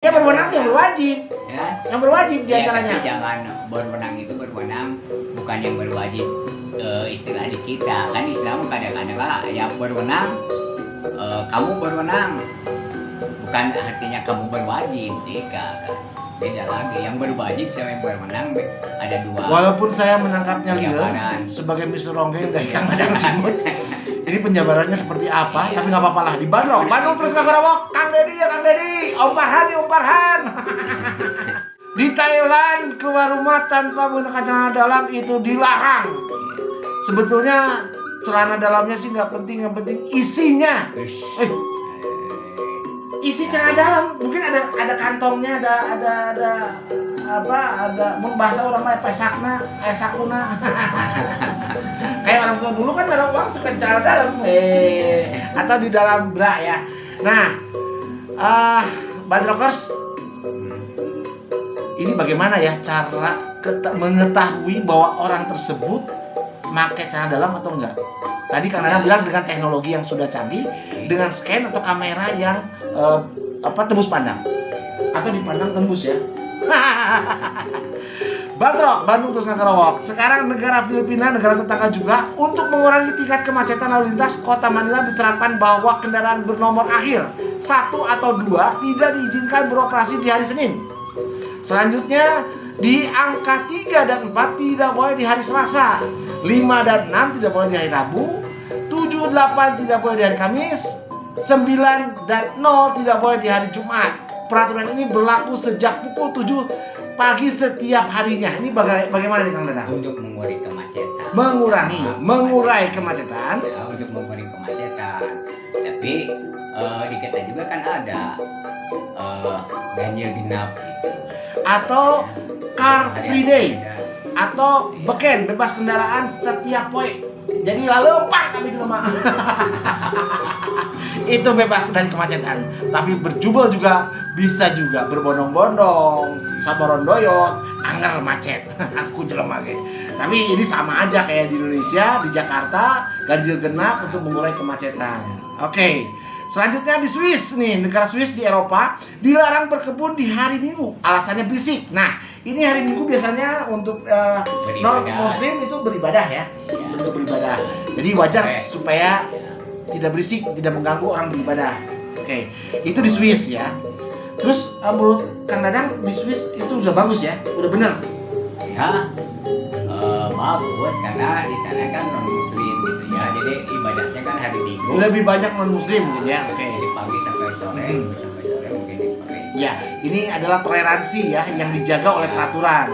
Ya berwenang yang berwajib. Ya. Yang berwajib Ya, diantaranya. tapi jangan berwenang itu berwenang bukan yang berwajib, istilah di kita kan Islam kadang-kadang lah yang berwenang, kamu berwenang bukan artinya kamu berwajib, tidak kan, beda lagi. Yang berwajib sama yang berwenang ada dua. Walaupun saya menangkapnya Penjabaran. sebagai Mr. Ronggeng dari Kang Dadang Simut. Ini penjabarannya seperti apa? Tapi nggak apa-apa lah. Di Bandung, terus ke Karawang. Kang Dedi ya Kang Dedi. Om Farhan. Di Thailand keluar rumah tanpa menggunakan celana dalam itu dilarang. Sebetulnya celana dalamnya sih nggak penting, yang penting isinya. Isi celana dalam mungkin ada kantongnya, ada bahasa orang mah sakuna. Kayak orang tua dulu kan dalam uang suka celana dalam atau di dalam bra ya. Nah, Bandrokers, ini bagaimana ya cara mengetahui bahwa orang tersebut pakai celana dalam atau enggak? Tadi Kang Dadang bilang dengan teknologi yang sudah canggih, dengan scan atau kamera yang tembus pandang atau dipandang tembus ya. Bandrok, Bandung terus Karawang. Sekarang negara Filipina, negara tetangga juga, untuk mengurangi tingkat kemacetan lalu lintas, Kota Manila diterapkan bahwa kendaraan bernomor akhir 1 atau 2 tidak diizinkan beroperasi di hari Senin. Selanjutnya di angka 3 dan 4 tidak boleh di hari Selasa, 5 dan 6 tidak boleh di hari Rabu, 7, 8 tidak boleh di hari Kamis, 9 dan 0 tidak boleh di hari Jumat. Peraturan ini berlaku sejak pukul 7 pagi setiap harinya. Ini bagaimana nih Kang Dadang? Untuk mengurangi kemacetan. Mengurai kemacetan. Ya, untuk mengurangi kemacetan. Tapi di kita juga kan ada ganjil genap gitu. Atau car free day. Atau beken, bebas kendaraan setiap poin. Jadi lalu kami di rumah. Itu bebas dari kemacetan. Tapi berjubel juga bisa juga berbondong-bondong, sabarondoyot, anger macet. Aku jelema ge. Tapi ini sama aja kayak di Indonesia, di Jakarta, ganjil genap untuk mengurai kemacetan. Oke. Selanjutnya di Swiss nih, negara Swiss di Eropa dilarang berkebun di hari Minggu, alasannya berisik. Nah, ini hari Minggu biasanya untuk non Muslim itu beribadah ya, untuk beribadah. Jadi wajar supaya tidak berisik, tidak mengganggu orang beribadah. Oke, itu di Swiss ya. Terus menurut Kang Dadang di Swiss itu udah bagus ya, udah bener. Ya, bagus karena di sana kan non Muslim gitu ya. Jadi ibadahnya kan hari Minggu. Lebih banyak non Muslim gitu ya. Oke. Dari pagi sampai sore, sampai sore mungkin di sore. Ya, ini adalah toleransi ya yang dijaga oleh peraturan.